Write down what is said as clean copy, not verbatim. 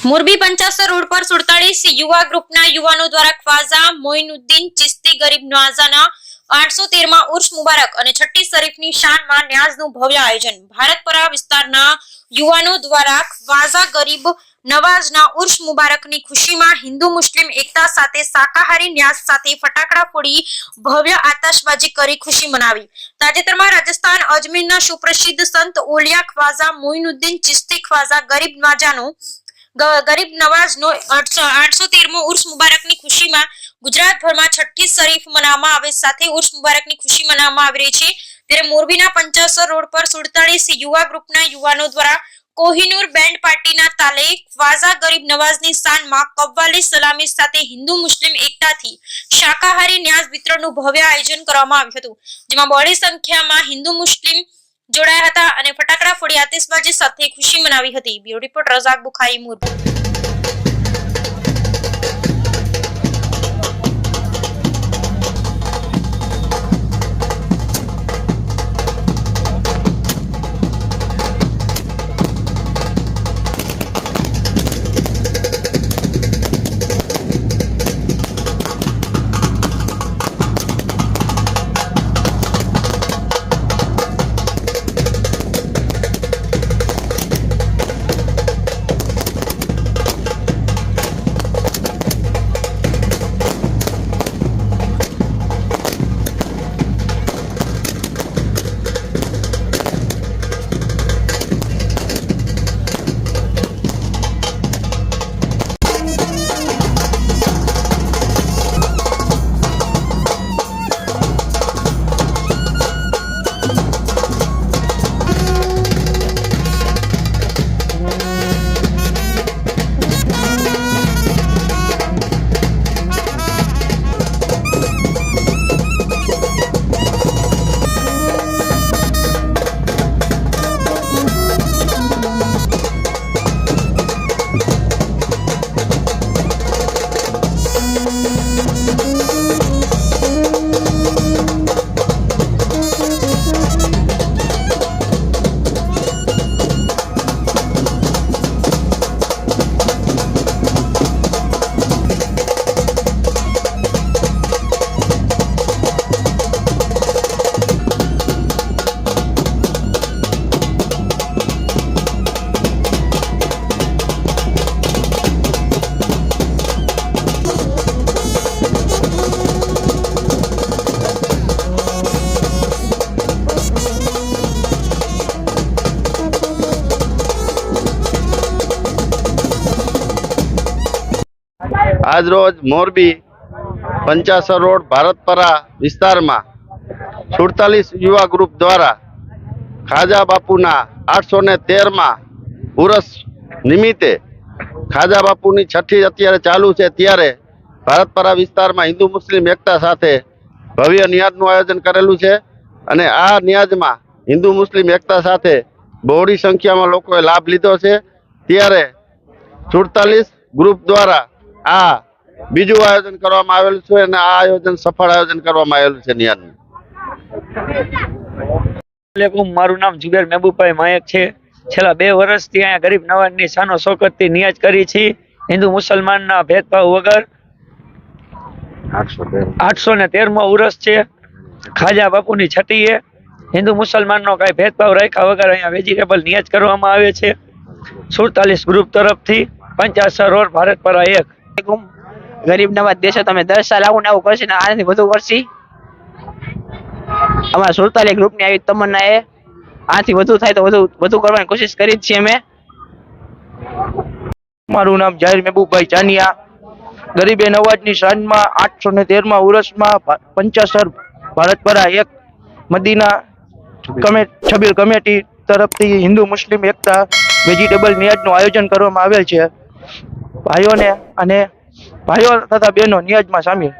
Morbi Panchasar road પર 47 યુવા ગ્રુપના યુવાનો દ્વારા ખ્વાજા મોઇનુદ્દીન ચિશ્તી ગરીબ નવાઝાના 813માં ઉર્સ મુબારક અને છઠ્ઠી શરીફની શાનમાં ન્યાઝનું ભવ્ય આયોજન। ભારતપરા વિસ્તારના યુવાનો દ્વારા ખ્વાજા ગરીબ નવાઝના ઉર્સ મુબારકની ખુશીમાં હિન્દુ મુસ્લિમ એકતા સાથે શાકાહારી ન્યાઝ સાથે ફટાકડા ફોડી ભવ્ય આતશબાજી કરી ખુશી મનાવી। તાજેતરમાં રાજસ્થાન અજમેરના સુપ્રસિદ્ધ સંત ઓલિયા ખ્વાજા મોઇનુદ્દીન ચિશ્તી ખ્વાજા ગરીબ નવાઝનો 813મો ઉર્સ મુબારકની ખુશીમાં ગુજરાતભરમાં છઠ્ઠી શરીફ મનાવવામાં આવે સાથે ઉર્સ મુબારકની ખુશી મનાવવામાં આવી રહી છે। ત્યારે મોરબીના પંચાસર રોડ પર 47 યુવા ગ્રુપના યુવાનો દ્વારા કોહિનૂર બેન્ડ પાર્ટીના તાલે ખ્વાજા ગરીબ નવાઝની શાનમાં કવ્વાલી સલામી સાથે હિન્દુ મુસ્લિમ એકતાથી શાકાહારી ન્યાઝ વિતરણનું ભવ્ય આયોજન કરવામાં આવ્યું હતું, જેમાં બહોળી સંખ્યામાં હિન્દુ મુસ્લિમ જોડાયા હતા અને ફટાકડા ફોડી આતિશબાજી સાથે ખુશી મનાવી હતી। Bureau report Razak Bukhari, Morbi. आज रोज मोरबी पंचासर रोड भारतपरा विस्तार में 47 युवा ग्रुप द्वारा खाजा बापूना 813 उरस निमित्ते खाजा बापूनी छठी अत्यारे चालू है त्यारे भारतपरा विस्तार में हिंदू मुस्लिम एकता साथे भव्य न्याजનું आयोजन करेलू है અને આ ન્યાજમાં हिंदू मुस्लिम एकता साथे बहोળી संख्याમાં લોકોએ लाभ લીધો છે। ત્યારે 47 ग्रुप द्वारा आ बीजू आयोजन करवामां आवेलुं छे અને આ આયોજન સફળ આયોજન કરવામાં આવેલું છે ન્યાજનું। મારું નામ જુબેર મહેબૂબભાઈ માયક છે। છેલ્લા 2 વર્ષથી અહીંયા ગરીબ નવાઝની શાનો શૌકતથી ન્યાજ કરી છે। હિન્દુ મુસલમાનના ભેદભાવ વગર 813મો ઉરસ છે। ખાજા બાપુની છઠ્ઠીએ હિન્દુ મુસલમાનનો કાંઈ ભેદભાવ રાખ્યા વગર અહીંયા વેજીટેબલ ન્યાજ કરવામાં આવે છે। 47 ગ્રુપ તરફથી પંચાસર રોડ ભારતપરા 1। ગરીબ નવાઝ દેશો તમે 10 સાલ આવું ને આવું કરશે ને આનાથી વધુ કરશી। અમારા 47 ગ્રુપની આવી તમન્ના એ આનાથી વધુ થાય તો વધુ કરવાની કોશિશ કરી જ છીએ અમે। મારું નામ જાહિર મહેબૂબભાઈ ચાનિયા। ગરીબે નવાઝની શાનમાં 813માં ઉરસમાં પંચાસર ભારતપરા 1 મદીના છબીર કમિટી તરફથી હિન્દુ મુસ્લિમ એકતા વેજીટેબલ ન્યાજનું આયોજન કરવામાં આવેલ છે। ભાઈઓ તથા બહેનો ન્યાજમાં સામેલ।